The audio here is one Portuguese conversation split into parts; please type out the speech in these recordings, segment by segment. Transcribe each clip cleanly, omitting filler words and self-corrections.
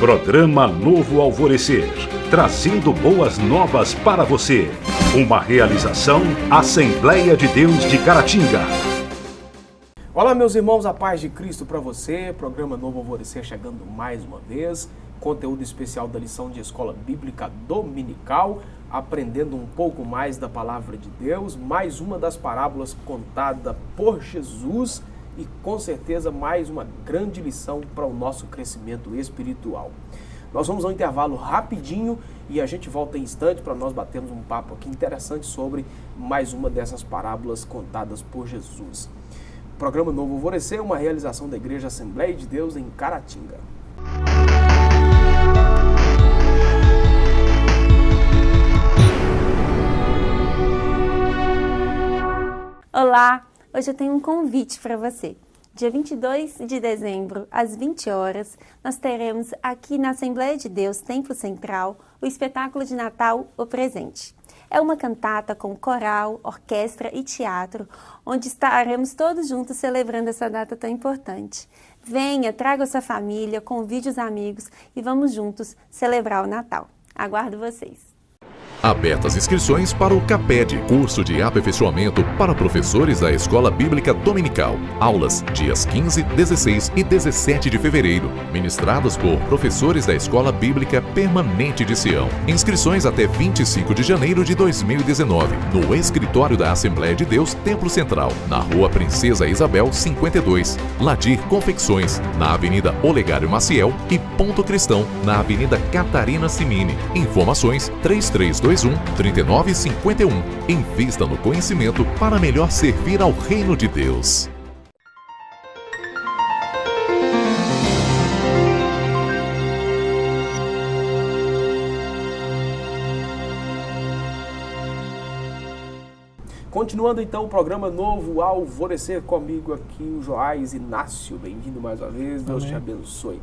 Programa Novo Alvorecer, trazendo boas novas para você. Uma realização Assembleia de Deus de Caratinga. Olá, meus irmãos, a paz de Cristo para você. Programa Novo Alvorecer chegando mais uma vez. Conteúdo especial da lição de Escola Bíblica Dominical, aprendendo um pouco mais da Palavra de Deus. Mais uma das parábolas contada por Jesus e com certeza mais uma grande lição para o nosso crescimento espiritual. Nós vamos a um intervalo rapidinho e a gente volta em instante para nós batermos um papo aqui interessante sobre mais uma dessas parábolas contadas por Jesus. Programa Novo Alvorecer é uma realização da Igreja Assembleia de Deus em Caratinga. Olá! Hoje eu tenho um convite para você. Dia 22 de dezembro, às 20 horas, nós teremos aqui na Assembleia de Deus, Templo Central, o espetáculo de Natal, O Presente. É uma cantata com coral, orquestra e teatro, onde estaremos todos juntos celebrando essa data tão importante. Venha, traga sua família, convide os amigos e vamos juntos celebrar o Natal. Aguardo vocês! Abertas inscrições para o CAPED, curso de aperfeiçoamento para professores da Escola Bíblica Dominical. Aulas dias 15, 16 e 17 de fevereiro, ministradas por professores da Escola Bíblica Permanente de Sião. Inscrições até 25 de janeiro de 2019, no escritório da Assembleia de Deus, Templo Central, na Rua Princesa Isabel, 52. Ladir Confecções, na Avenida Olegário Maciel e Ponto Cristão, na Avenida Catarina Cimini. Informações 3321-3951. Invista no conhecimento para melhor servir ao reino de Deus. Continuando então o programa Novo Alvorecer, comigo aqui o Joás Inácio. Bem-vindo mais uma vez, Deus te abençoe.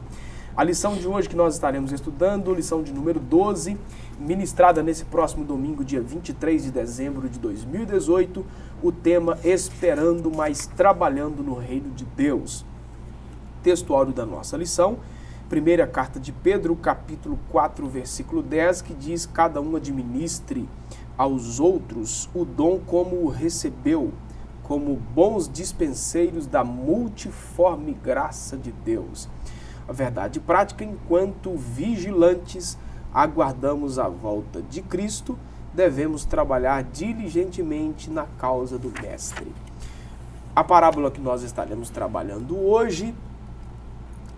A lição de hoje que nós estaremos estudando, lição de número 12, ministrada nesse próximo domingo, dia 23 de dezembro de 2018, o tema Esperando, mas Trabalhando no Reino de Deus. Textuário da nossa lição, primeira carta de Pedro, capítulo 4, versículo 10, que diz: cada um administre aos outros o dom como o recebeu, como bons dispenseiros da multiforme graça de Deus. A verdade prática, enquanto vigilantes aguardamos a volta de Cristo, devemos trabalhar diligentemente na causa do Mestre. A parábola que nós estaremos trabalhando hoje,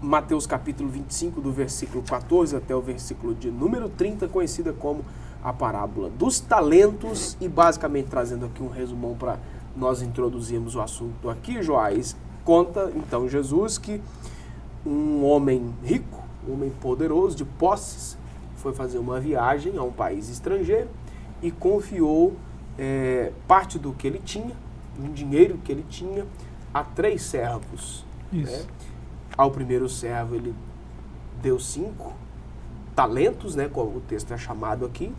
Mateus capítulo 25, do versículo 14 até o versículo de número 30, conhecida como a parábola dos talentos, e basicamente trazendo aqui um resumão para nós introduzirmos o assunto aqui, Joás. Conta então Jesus que um homem rico, um homem poderoso, de posses, foi fazer uma viagem a um país estrangeiro e confiou parte do que ele tinha, um dinheiro que ele tinha, a 3 servos. Né? Ao primeiro servo ele deu 5 talentos, né, como o texto é chamado aqui.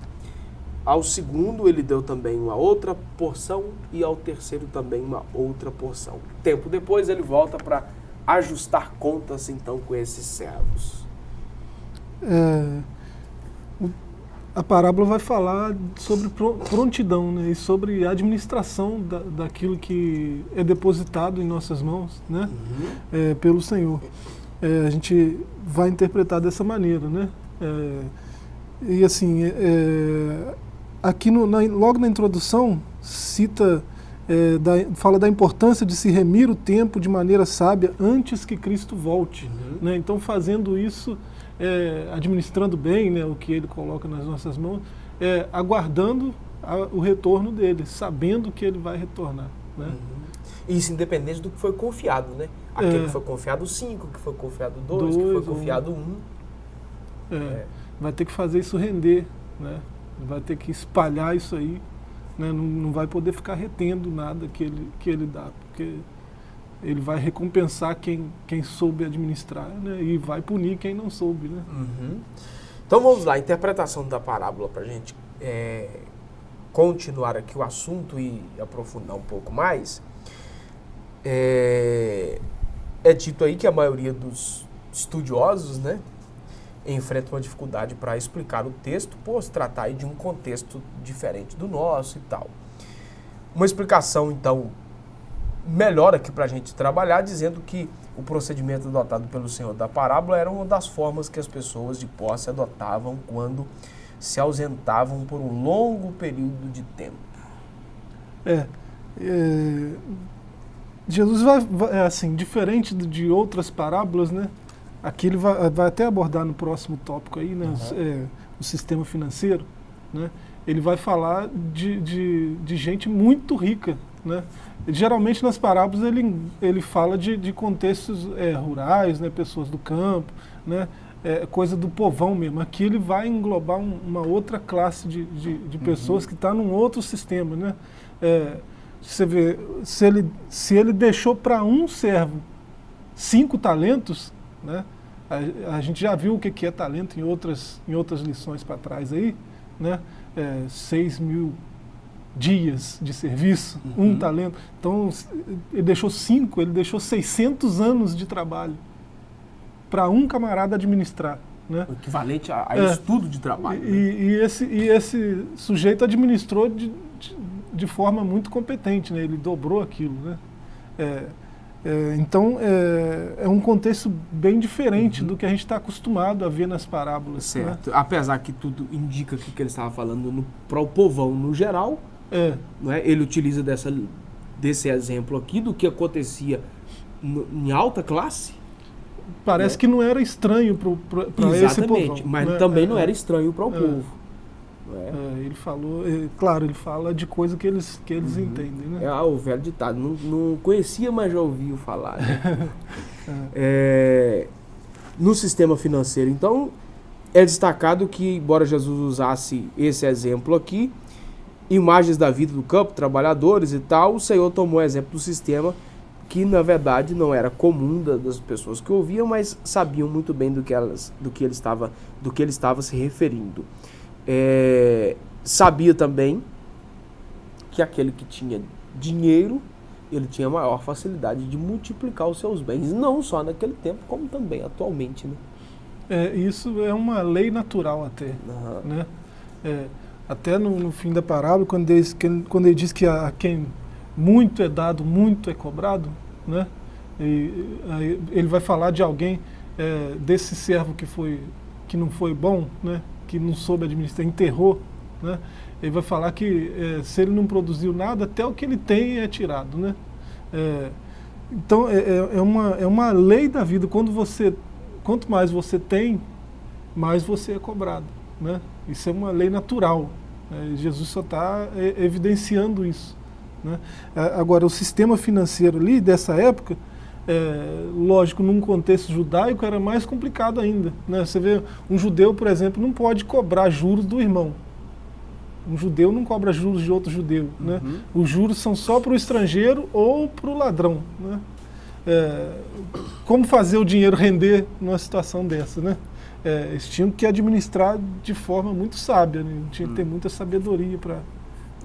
Ao segundo ele deu também uma outra porção e ao terceiro também uma outra porção. Tempo depois ele volta para ajustar contas então com esses servos. A parábola vai falar sobre prontidão, né, e sobre a administração daquilo que é depositado em nossas mãos, né, pelo Senhor. A gente vai interpretar dessa maneira, né? E assim, aqui logo na introdução cita, fala da importância de se remir o tempo de maneira sábia antes que Cristo volte. Né? Então, fazendo isso, administrando bem, né, o que Ele coloca nas nossas mãos, aguardando o retorno dele, sabendo que Ele vai retornar. Né? Isso independente do que foi confiado, né? Aquele que foi confiado 5, que foi confiado 2, que foi confiado 1. Vai ter que fazer isso render, né? Vai ter que espalhar isso aí, né? Não vai poder ficar retendo nada que ele dá, porque ele vai recompensar quem soube administrar, né? E vai punir quem não soube. Né? Então vamos lá, interpretação da parábola para a gente continuar aqui o assunto e aprofundar um pouco mais. É dito aí que a maioria dos estudiosos, né, enfrenta uma dificuldade para explicar o texto, por se tratar aí de um contexto diferente do nosso e tal. Uma explicação, então, melhor aqui para a gente trabalhar, dizendo que o procedimento adotado pelo Senhor da parábola era uma das formas que as pessoas de posse adotavam quando se ausentavam por um longo período de tempo. Jesus vai assim, diferente de outras parábolas, né? Aqui ele vai até abordar no próximo tópico aí, né? O sistema financeiro, né? Ele vai falar de gente muito rica, né? Geralmente nas parábolas ele fala de contextos rurais, né? Pessoas do campo, né? Coisa do povão mesmo. Aqui ele vai englobar uma outra classe de pessoas que está num outro sistema, né? Você vê, se ele deixou para um servo 5 talentos, né? A gente já viu o que é talento em outras lições para trás aí, né? 6.000 dias de serviço, um talento. Então, ele deixou 5, ele deixou 600 anos de trabalho para um camarada administrar, né? O equivalente a estudo de trabalho. Né? E esse sujeito administrou de forma muito competente, né? Ele dobrou aquilo, né? Então, é um contexto bem diferente do que a gente está acostumado a ver nas parábolas. Certo. Né? Apesar que tudo indica que ele estava falando para o povão no geral, né? Ele utiliza desse exemplo aqui do que acontecia em alta classe. Parece que não era estranho para esse povão. Exatamente, mas também não era estranho para o povo. Ele falou, claro, ele fala de coisa que eles entendem, né? O velho ditado, não conhecia, mas já ouviu falar. Né? No sistema financeiro, então, é destacado que, embora Jesus usasse esse exemplo aqui, imagens da vida do campo, trabalhadores e tal, o Senhor tomou o exemplo do sistema que, na verdade, não era comum das pessoas que ouviam, mas sabiam muito bem do que ele estava se referindo. Sabia também que aquele que tinha dinheiro, ele tinha maior facilidade de multiplicar os seus bens, não só naquele tempo, como também atualmente, né? Isso é uma lei natural até, né? Até no fim da parábola, quando ele diz que a quem muito é dado, muito é cobrado, né? Ele vai falar de alguém, desse servo que não foi bom, né? Que não soube administrar, enterrou, né? Ele vai falar que se ele não produziu nada, até o que ele tem é tirado, né? Então é uma lei da vida. Quanto mais você tem, mais você é cobrado, né? Isso é uma lei natural. Jesus só está evidenciando isso, né? Agora, o sistema financeiro ali dessa época, lógico, num contexto judaico era mais complicado ainda, né? Você vê, um judeu, por exemplo, não pode cobrar juros do irmão. Um judeu não cobra juros de outro judeu, né? Os juros são só para o estrangeiro ou para o ladrão, né? Como fazer o dinheiro render numa situação dessa, né? Eles tinham que administrar de forma muito sábia, né? Tinha que ter muita sabedoria para...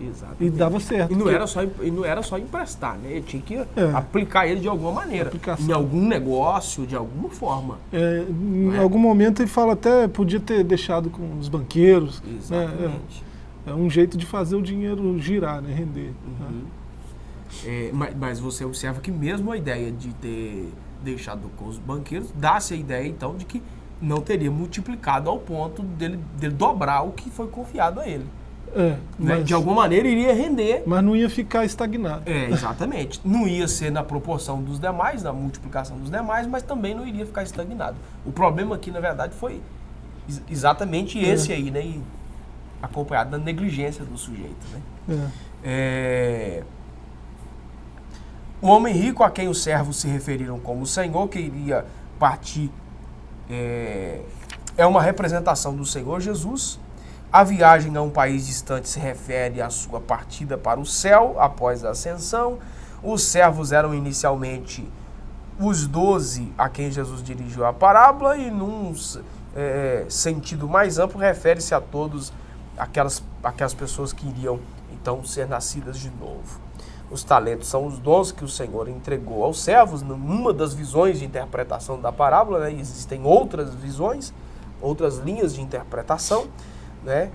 Exatamente. E dava certo. E não era só emprestar, né? Ele tinha que aplicar ele de alguma maneira. Aplicação. Em algum negócio, de alguma forma. Em algum momento ele fala até, podia ter deixado com os banqueiros. Exatamente. É um jeito de fazer o dinheiro girar, né? Render. Mas você observa que mesmo a ideia de ter deixado com os banqueiros, dá-se a ideia então de que não teria multiplicado ao ponto dele dobrar o que foi confiado a ele. Né? De alguma maneira iria render. Mas não ia ficar estagnado. Exatamente. Não ia ser na proporção dos demais, na multiplicação dos demais, mas também não iria ficar estagnado. O problema aqui, na verdade, foi exatamente esse aí, né? E acompanhado da negligência do sujeito, né? O homem rico a quem os servos se referiram como Senhor, que iria partir, é uma representação do Senhor Jesus. A viagem a um país distante se refere à sua partida para o céu após a ascensão. Os servos eram inicialmente os 12 a quem Jesus dirigiu a parábola e, num sentido mais amplo, refere-se a todas aquelas pessoas que iriam então ser nascidas de novo. Os talentos são os dons que o Senhor entregou aos servos, numa das visões de interpretação da parábola, né? Existem outras visões, outras linhas de interpretação, né?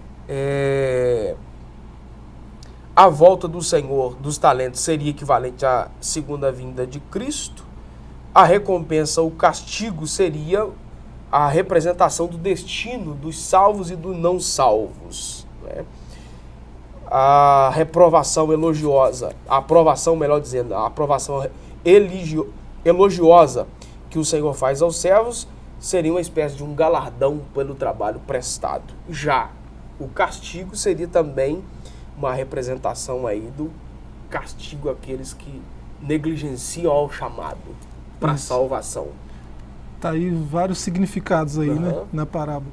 A volta do Senhor dos talentos seria equivalente à segunda vinda de Cristo. A recompensa, o castigo, seria a representação do destino dos salvos e dos não salvos, né? A reprovação elogiosa, a aprovação, melhor dizendo, a aprovação elogiosa que o Senhor faz aos servos seria uma espécie de um galardão pelo trabalho prestado. Já o castigo seria também uma representação aí do castigo àqueles que negligenciam ao chamado para a salvação. Tá aí vários significados aí, né, na parábola.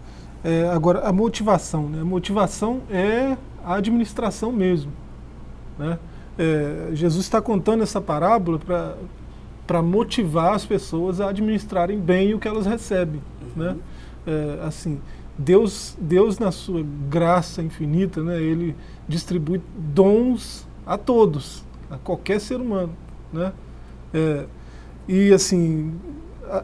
Agora, a motivação, né? A motivação é a administração mesmo, né? Jesus está contando essa parábola para motivar as pessoas a administrarem bem o que elas recebem, né? Assim, Deus na sua graça infinita, né, ele distribui dons a todos, a qualquer ser humano, né? E assim,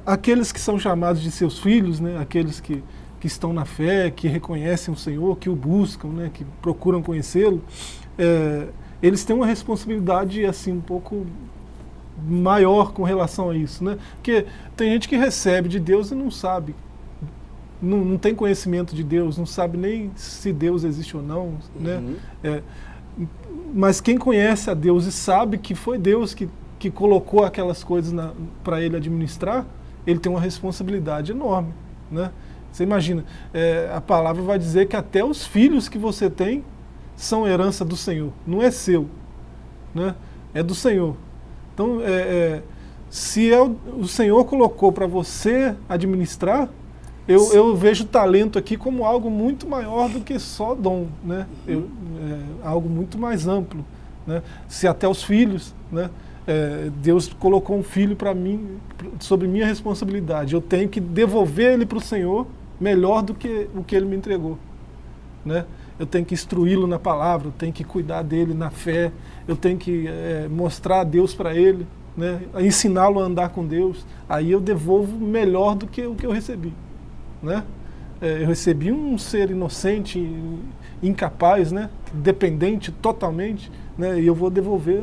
aqueles que são chamados de seus filhos, né, aqueles que estão na fé, que reconhecem o Senhor, que o buscam, né, que procuram conhecê-lo, eles têm uma responsabilidade assim um pouco maior com relação a isso, né? Porque tem gente que recebe de Deus e não sabe, não tem conhecimento de Deus, não sabe nem se Deus existe ou não, né? Mas quem conhece a Deus e sabe que foi Deus que colocou aquelas coisas para ele administrar, ele tem uma responsabilidade enorme, né? Você imagina, a palavra vai dizer que até os filhos que você tem são herança do Senhor, não é seu, né? É do Senhor. Então, se o Senhor colocou para você administrar, eu vejo o talento aqui como algo muito maior do que só dom, né? Algo muito mais amplo, né? Se até os filhos, né? Deus colocou um filho para mim, sobre minha responsabilidade, eu tenho que devolver ele para o Senhor melhor do que o que ele me entregou, né? Eu tenho que instruí-lo na palavra, eu tenho que cuidar dele na fé, eu tenho que mostrar a Deus para ele, né? Ensiná-lo a andar com Deus. Aí eu devolvo melhor do que o que eu recebi, né? Eu recebi um ser inocente, incapaz, né? Dependente totalmente, né? E eu vou devolver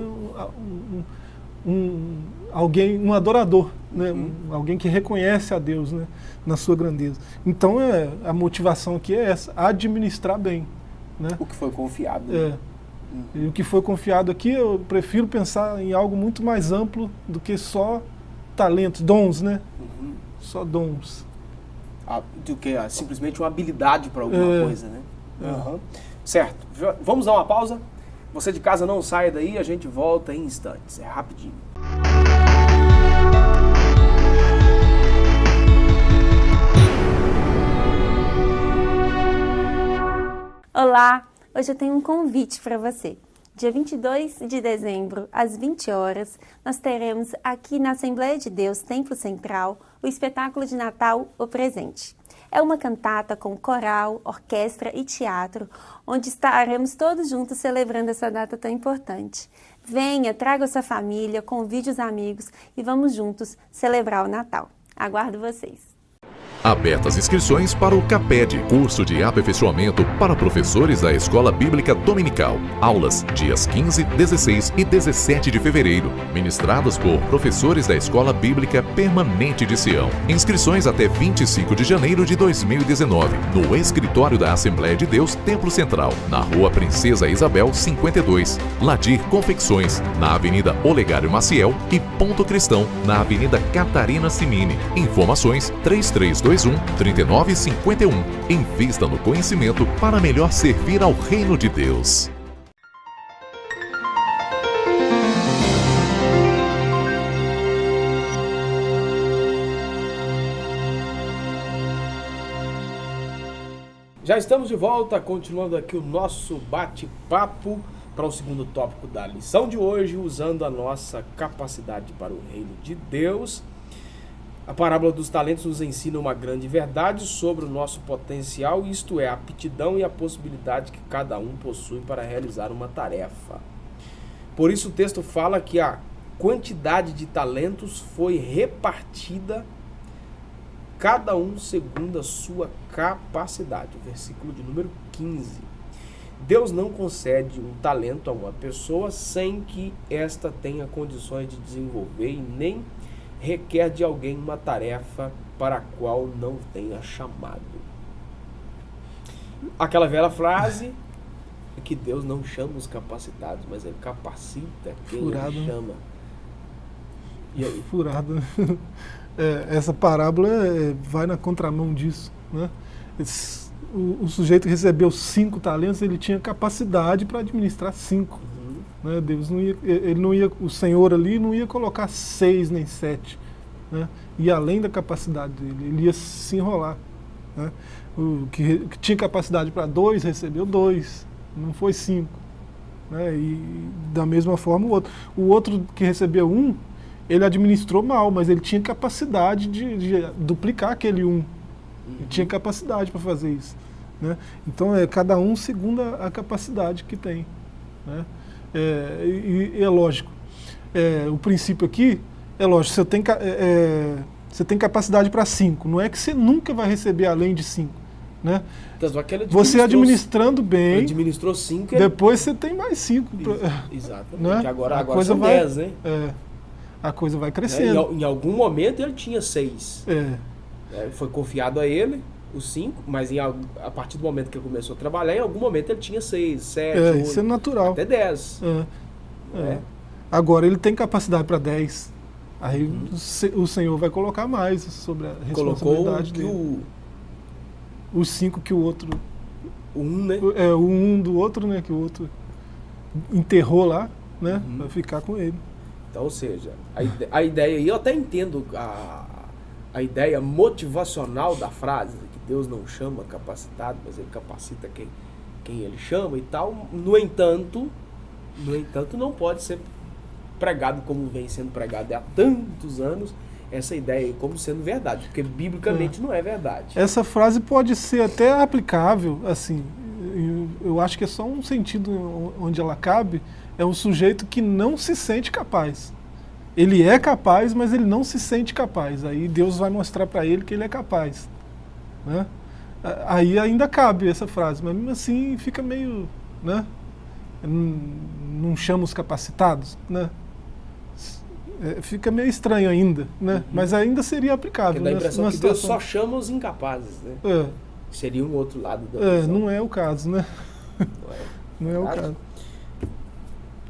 um adorador, né? Alguém que reconhece a Deus, né? Na sua grandeza. Então a motivação aqui é essa, administrar bem, né? O que foi confiado. Né? E o que foi confiado aqui, eu prefiro pensar em algo muito mais amplo do que só talentos, dons, né? Só dons. Do que simplesmente uma habilidade para alguma coisa, né? Certo. Vamos dar uma pausa? Você de casa não saia daí, a gente volta em instantes. É rapidinho. Olá! Hoje eu tenho um convite para você. Dia 22 de dezembro, às 20 horas, nós teremos aqui na Assembleia de Deus, Templo Central, o espetáculo de Natal, O Presente. É uma cantata com coral, orquestra e teatro, onde estaremos todos juntos celebrando essa data tão importante. Venha, traga sua família, convide os amigos e vamos juntos celebrar o Natal. Aguardo vocês. Abertas inscrições para o CAPED, curso de aperfeiçoamento para professores da Escola Bíblica Dominical. Aulas dias 15, 16 e 17 de fevereiro, ministradas por professores da Escola Bíblica Permanente de Sião. Inscrições até 25 de janeiro de 2019, no escritório da Assembleia de Deus, Templo Central, na Rua Princesa Isabel, 52. Ladir Confecções, na Avenida Olegário Maciel, e Ponto Cristão, na Avenida Catarina Cimini. Informações 3321-3951. Invista no conhecimento para melhor servir ao reino de Deus. Já estamos de volta, continuando aqui o nosso bate-papo para o segundo tópico da lição de hoje, usando a nossa capacidade para o reino de Deus. A parábola dos talentos nos ensina uma grande verdade sobre o nosso potencial, isto é, a aptidão e a possibilidade que cada um possui para realizar uma tarefa. Por isso o texto fala que a quantidade de talentos foi repartida cada um segundo a sua capacidade. Versículo de número 15. Deus não concede um talento a uma pessoa sem que esta tenha condições de desenvolver e nem requer de alguém uma tarefa para a qual não tenha chamado. Aquela velha frase é que Deus não chama os capacitados, mas Ele capacita quem Ele chama. E aí? Furado. Essa parábola vai na contramão disso, né? O sujeito recebeu 5 talentos, ele tinha capacidade para administrar 5. Né? Deus não ia, ele não ia, o Senhor ali não ia colocar 6 nem 7, né? E além da capacidade dele, ele ia se enrolar, né? O que tinha capacidade para 2 recebeu 2, não foi 5, né? E da mesma forma o outro que recebeu 1, ele administrou mal, mas ele tinha capacidade de duplicar aquele 1. Ele tinha capacidade para fazer isso, né? Então cada um segundo a capacidade que tem, né? É lógico, o princípio aqui é lógico, você tem capacidade para 5, não é que você nunca vai receber além de 5, né? Você administrando bem, administrou 5, depois você tem mais 5. Exatamente, né? agora são 10, né? A coisa vai crescendo. Em algum momento ele tinha 6. Foi confiado a ele os 5, mas a partir do momento que ele começou a trabalhar, em algum momento ele tinha 6, 7, 8, isso é natural. Até 10. Agora ele tem capacidade para 10. Aí o Senhor vai colocar mais sobre a responsabilidade dele. Os 5 que o outro... O 1, né? O 1 do outro, né? Que o outro enterrou lá, né? Vai ficar com ele. Então, ou seja, a ideia, e eu até entendo a ideia motivacional da frase, que Deus não chama capacitado, mas Ele capacita quem Ele chama e tal. No entanto, não pode ser pregado como vem sendo pregado há tantos anos, essa ideia aí como sendo verdade, porque biblicamente não é verdade. Essa frase pode ser até aplicável, assim, eu acho que é só um sentido onde ela cabe, é um sujeito que não se sente capaz. Ele é capaz, mas ele não se sente capaz. Aí Deus vai mostrar para ele que ele é capaz, né? Aí ainda cabe essa frase, mas mesmo assim fica meio, né? Não chama os capacitados, né? Fica meio estranho ainda, né? Mas ainda seria aplicável. Porque dá a impressão que Deus só chama os incapazes, né? Seria um outro lado da visão. Não é o caso, né? Não é o caso.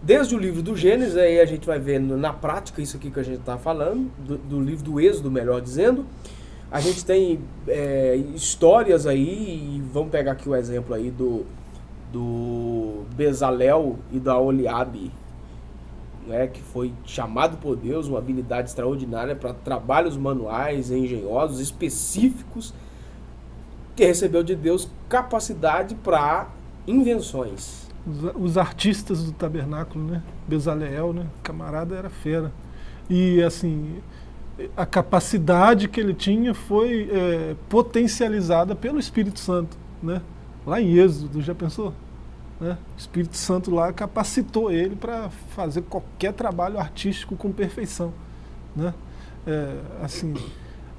Desde o livro do Gênesis, aí a gente vai vendo na prática isso aqui que a gente está falando, do livro do Êxodo, melhor dizendo. A gente tem histórias aí, e vamos pegar aqui o exemplo aí do Bezalel e da Oliabe, né, que foi chamado por Deus, uma habilidade extraordinária para trabalhos manuais, engenhosos, específicos, que recebeu de Deus capacidade para invenções. Os artistas do tabernáculo, né? Bezaleel, né? Camarada era fera. E assim, a capacidade que ele tinha foi potencializada pelo Espírito Santo, né? Lá em Êxodo, já pensou? Né? O Espírito Santo lá capacitou ele para fazer qualquer trabalho artístico com perfeição, né? Assim,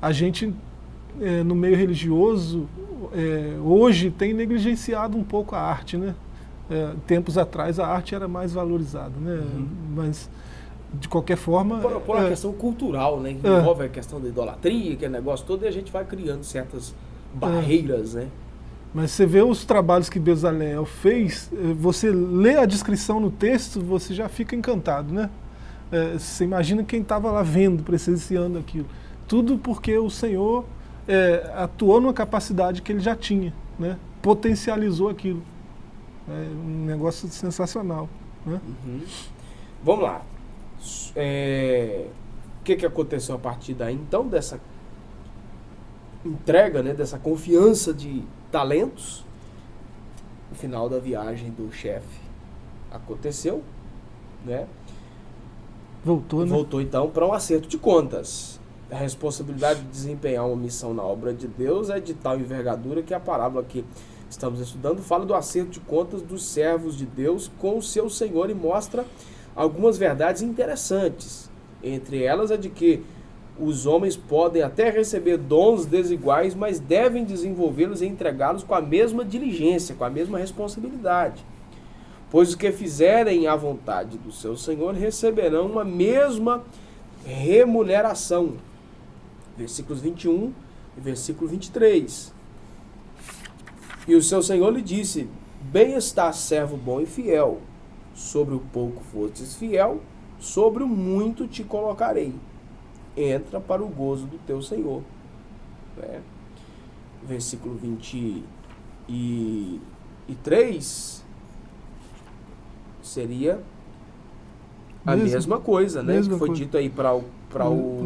a gente no meio religioso hoje tem negligenciado um pouco a arte, né? Tempos atrás a arte era mais valorizada, né? Mas de qualquer forma... Por uma questão cultural, né? Que envolve a questão da idolatria, aquele negócio todo, e a gente vai criando certas barreiras, né? Mas você vê os trabalhos que Bezaleel fez, você lê a descrição no texto, você já fica encantado, né? Você imagina quem estava lá vendo, presenciando aquilo. Tudo porque o Senhor atuou numa capacidade que ele já tinha, né? Potencializou aquilo. Um negócio sensacional, né? Vamos lá. O que aconteceu a partir daí, então, dessa entrega, né, dessa confiança de talentos? O final da viagem do chefe aconteceu, né? Voltou então para um acerto de contas. A responsabilidade de desempenhar uma missão na obra de Deus é de tal envergadura que a parábola que estamos estudando fala do acerto de contas dos servos de Deus com o seu Senhor e mostra algumas verdades interessantes. Entre elas a de que Os homens podem até receber dons desiguais, mas devem desenvolvê-los e entregá-los com a mesma diligência, com a mesma responsabilidade. Pois os que fizerem a vontade do seu Senhor receberão uma mesma remuneração. Versículos 21 e versículo 23. E o seu Senhor lhe disse: bem está, servo bom e fiel. Sobre o pouco fostes fiel, sobre o muito te colocarei. Entra para o gozo do teu Senhor. Versículo 23 seria a mesma coisa, né? Que foi dito aí para o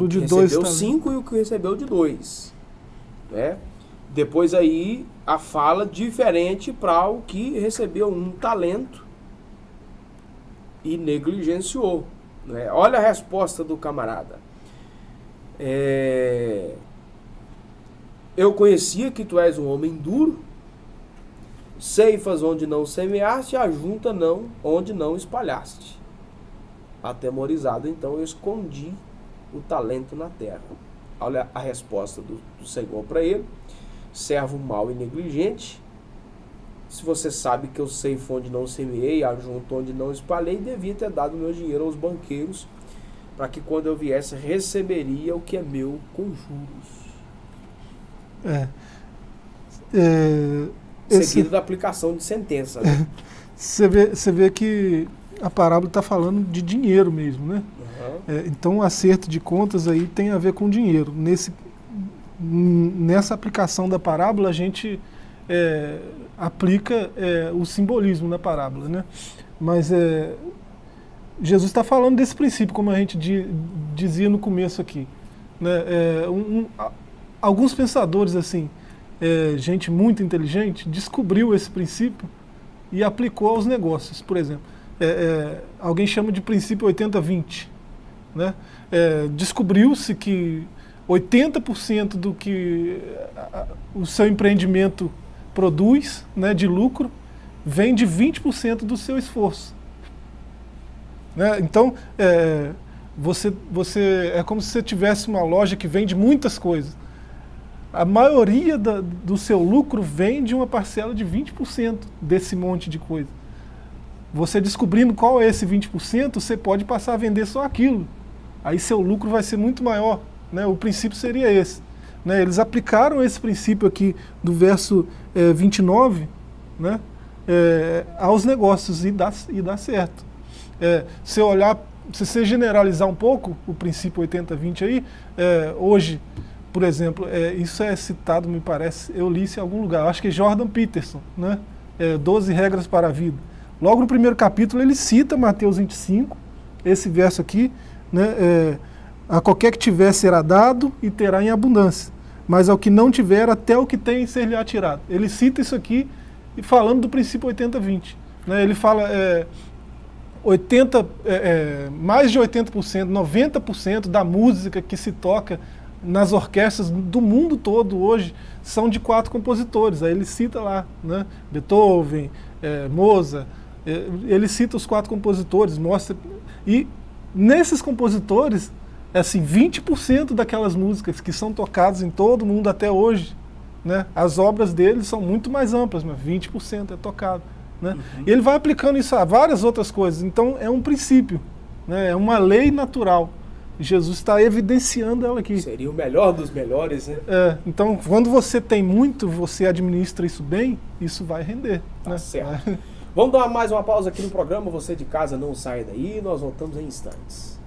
que recebeu 5 e o que recebeu de 2. Né? Depois aí a fala diferente para o que recebeu 1 talento e negligenciou. Né? Olha a resposta do camarada. Eu conhecia que tu és um homem duro, ceifas onde não semeaste, ajunta não onde não espalhaste. Atemorizado, então eu escondi o talento na terra. Olha a resposta do Senhor para ele: servo mau e negligente, se você sabe que eu ceifo onde não semeei, ajunto onde não espalhei, devia ter dado meu dinheiro aos banqueiros, para que quando eu viesse receberia o que é meu com juros. Seguido da aplicação de sentença. Né? Você vê que a parábola está falando de dinheiro mesmo, né? Então o acerto de contas aí tem a ver com dinheiro. Nessa aplicação da parábola a gente aplica o simbolismo da parábola, né? Mas Jesus está falando desse princípio, como a gente dizia no começo aqui. Né? Alguns pensadores, assim, gente muito inteligente, descobriu esse princípio e aplicou aos negócios. Por exemplo, alguém chama de princípio 80-20. Né? Descobriu-se que 80% do que o seu empreendimento produz, né, de lucro, vem de 20% do seu esforço. Né? Então, é como se você tivesse uma loja que vende muitas coisas. A maioria do seu lucro vem de uma parcela de 20% desse monte de coisa. Você descobrindo qual é esse 20%, você pode passar a vender só aquilo. Aí seu lucro vai ser muito maior. Né? O princípio seria esse. Né? Eles aplicaram esse princípio aqui do verso 29, né? Aos negócios e dá certo. Se você generalizar um pouco o princípio 80-20 aí, hoje, por exemplo, isso é citado, me parece, eu li isso em algum lugar, acho que é Jordan Peterson, né? 12 regras para a vida. Logo no primeiro capítulo ele cita Mateus 25, esse verso aqui, né? A qualquer que tiver será dado e terá em abundância, mas ao que não tiver, até o que tem ser-lhe-á tirado. Ele cita isso aqui falando do princípio 80-20. Né? Ele fala mais de 80%, 90% da música que se toca nas orquestras do mundo todo hoje são de 4 compositores. Aí ele cita lá, né? Beethoven, Mozart, ele cita os 4 compositores, mostra. E nesses compositores, assim, 20% daquelas músicas que são tocadas em todo o mundo até hoje, né? As obras deles são muito mais amplas, mas 20% é tocado. Né? E ele vai aplicando isso a várias outras coisas. Então é um princípio, né? É uma lei natural. Jesus está evidenciando ela aqui. Seria o melhor dos melhores, né? Então, quando você tem muito, você administra isso bem, isso vai render. Tá, né? certo. Vamos dar mais uma pausa aqui no programa. Você de casa não sai daí. Nós voltamos em instantes.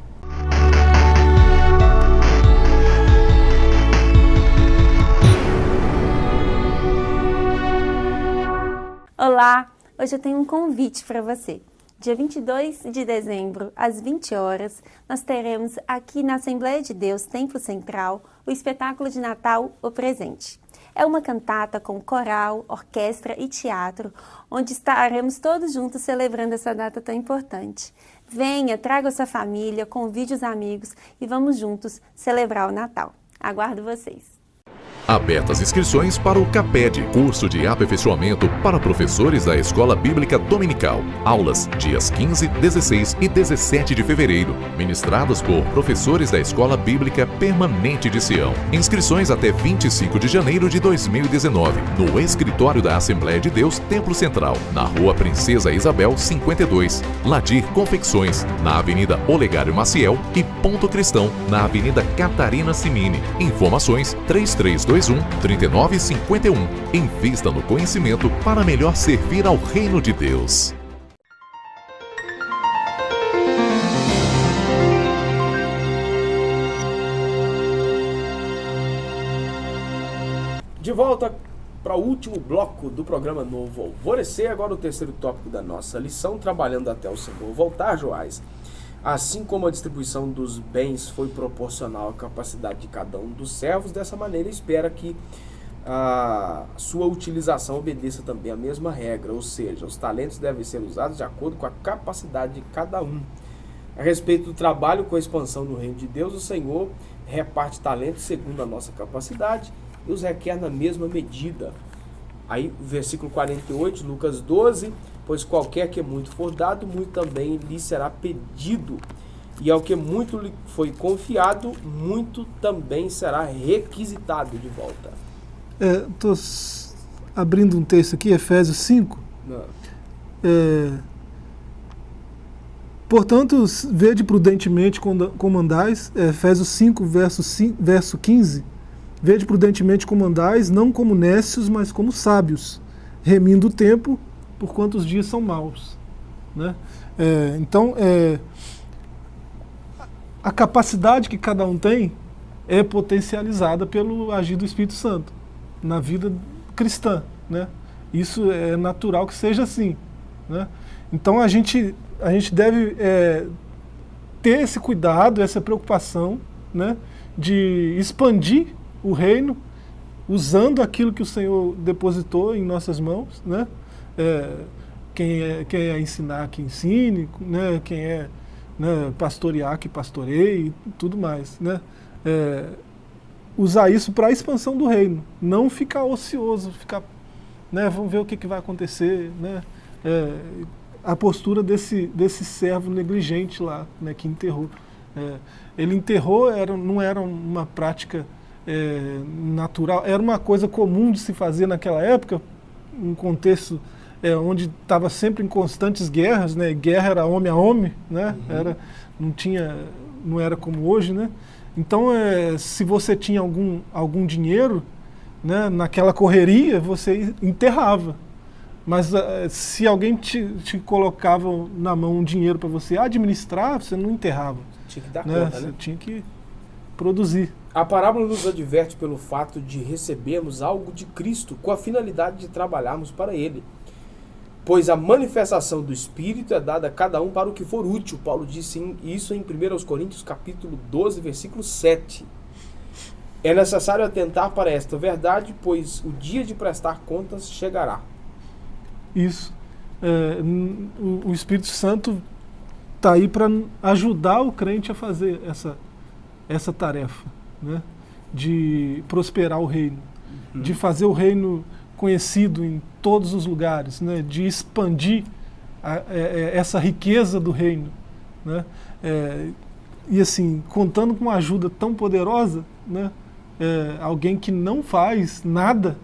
Olá! Hoje eu tenho um convite para você. Dia 22 de dezembro, às 20 horas, nós teremos aqui na Assembleia de Deus, Templo Central, o espetáculo de Natal, O Presente. É uma cantata com coral, orquestra e teatro, onde estaremos todos juntos celebrando essa data tão importante. Venha, traga a sua família, convide os amigos e vamos juntos celebrar o Natal. Aguardo vocês! Abertas inscrições para o CAPED, curso de aperfeiçoamento para professores da Escola Bíblica Dominical. Aulas dias 15, 16 e 17 de fevereiro, ministradas por professores da Escola Bíblica Permanente de Sião. Inscrições até 25 de janeiro de 2019, no escritório da Assembleia de Deus Templo Central, na Rua Princesa Isabel 52, Ladir Confecções, na Avenida Olegário Maciel e Ponto Cristão, na Avenida Catarina Cimini. Informações 3321-3951. Invista no conhecimento para melhor servir ao reino de Deus. De volta para o último bloco do programa Novo Alvorecer, agora o terceiro tópico da nossa lição, trabalhando até o Senhor voltar, Joás. Assim como a distribuição dos bens foi proporcional à capacidade de cada um dos servos, dessa maneira espera que a sua utilização obedeça também à mesma regra, ou seja, os talentos devem ser usados de acordo com a capacidade de cada um. A respeito do trabalho com a expansão do reino de Deus, o Senhor reparte talentos segundo a nossa capacidade e os requer na mesma medida. Aí, versículo 48, Lucas 12, pois qualquer que muito for dado, muito também lhe será pedido. E ao que muito lhe foi confiado, muito também será requisitado de volta. Estou abrindo um texto aqui, Efésios 5. Portanto, vede prudentemente como andais, Efésios 5, verso 15. Vede prudentemente como andais, não como nécios, mas como sábios, remindo o tempo, porquanto os dias são maus. Né? Então, a capacidade que cada um tem é potencializada pelo agir do Espírito Santo na vida cristã. Né? Isso é natural que seja assim. Né? Então, a gente deve ter esse cuidado, essa preocupação, né, de expandir o reino, usando aquilo que o Senhor depositou em nossas mãos, né? Quem é ensinar, que ensine, né? Quem é, né, pastorear, que pastoreie, e tudo mais, né? Usar isso para a expansão do reino, não ficar ocioso, né, vamos ver o que vai acontecer, né? A postura desse servo negligente lá, né, que enterrou. Ele enterrou, não era uma prática natural, era uma coisa comum de se fazer naquela época, um contexto onde estava sempre em constantes guerras, né? Guerra era homem a homem, né? Não era como hoje, né? Então, se você tinha algum dinheiro, né, naquela correria, você enterrava. Mas se alguém te colocava na mão um dinheiro para você administrar, você não enterrava. Tinha que dar né? conta, né? Você tinha que produzir. A parábola nos adverte pelo fato de recebermos algo de Cristo com a finalidade de trabalharmos para Ele. Pois a manifestação do Espírito é dada a cada um para o que for útil. Paulo disse isso em 1 Coríntios capítulo 12, versículo 7. É necessário atentar para esta verdade, pois o dia de prestar contas chegará. Isso. O Espírito Santo está aí para ajudar o crente a fazer essa tarefa, né? De prosperar o reino, de fazer o reino conhecido em todos os lugares, né? De expandir essa riqueza do reino, né? E assim, contando com uma ajuda tão poderosa, né? Alguém que não faz nada,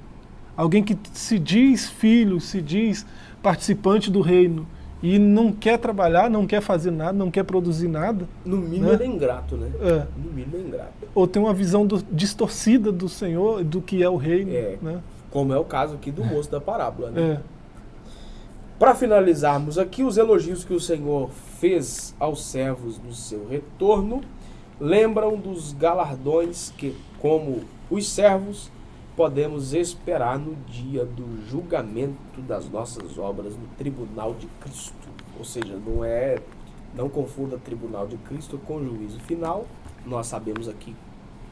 alguém que se diz filho, se diz participante do reino e não quer trabalhar, não quer fazer nada, não quer produzir nada. No mínimo, né? Ele é ingrato, né? No mínimo é ingrato. Ou tem uma visão distorcida do Senhor, do que é o reino. Né? Como é o caso aqui do moço da parábola. Né? Para finalizarmos aqui, os elogios que o Senhor fez aos servos no seu retorno lembram dos galardões que, como os servos, podemos esperar no dia do julgamento das nossas obras no tribunal de Cristo. Ou seja, não confunda tribunal de Cristo com juízo final. Nós sabemos aqui,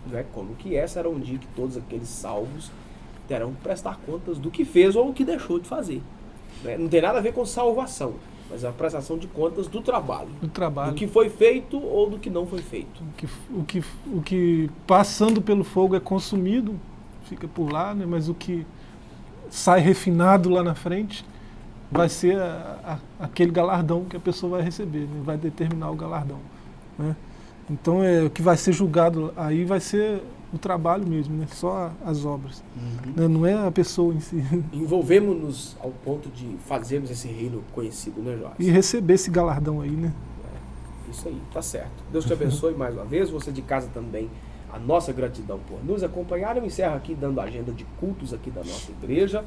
né, como que será um dia que todos aqueles salvos terão que prestar contas do que fez ou o que deixou de fazer. Né? Não tem nada a ver com salvação, mas a prestação de contas do trabalho. Do que foi feito ou do que não foi feito. O que passando pelo fogo é consumido, fica por lá, né? Mas o que sai refinado lá na frente vai ser aquele galardão que a pessoa vai receber, né? Vai determinar o galardão, né? Então, o que vai ser julgado aí vai ser o trabalho mesmo, né? Só as obras, né? Não é a pessoa em si. Envolvemos-nos ao ponto de fazermos esse reino conhecido, né, Jorge? E receber esse galardão aí, né? Isso aí, tá certo. Deus te abençoe mais uma vez, você de casa também. A nossa gratidão por nos acompanhar. Eu encerro aqui dando a agenda de cultos aqui da nossa igreja.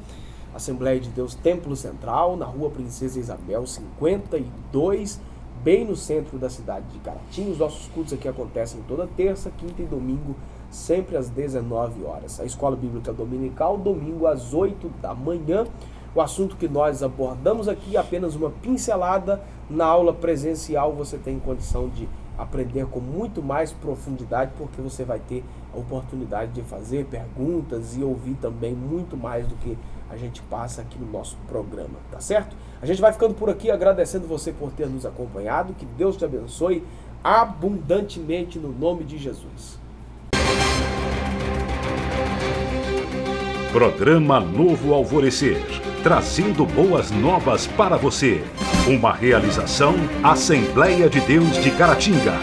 Assembleia de Deus Templo Central, na rua Princesa Isabel 52, bem no centro da cidade de Caratinga. Os nossos cultos aqui acontecem toda terça, quinta e domingo, sempre às 19 horas. A Escola Bíblica Dominical, domingo às 8 da manhã. O assunto que nós abordamos aqui é apenas uma pincelada. Na aula presencial você tem condição de aprender com muito mais profundidade, porque você vai ter a oportunidade de fazer perguntas e ouvir também muito mais do que a gente passa aqui no nosso programa, tá certo? A gente vai ficando por aqui agradecendo você por ter nos acompanhado. Que Deus te abençoe abundantemente no nome de Jesus. Programa Novo Alvorecer, trazendo boas novas para você. Uma realização Assembleia de Deus de Caratinga.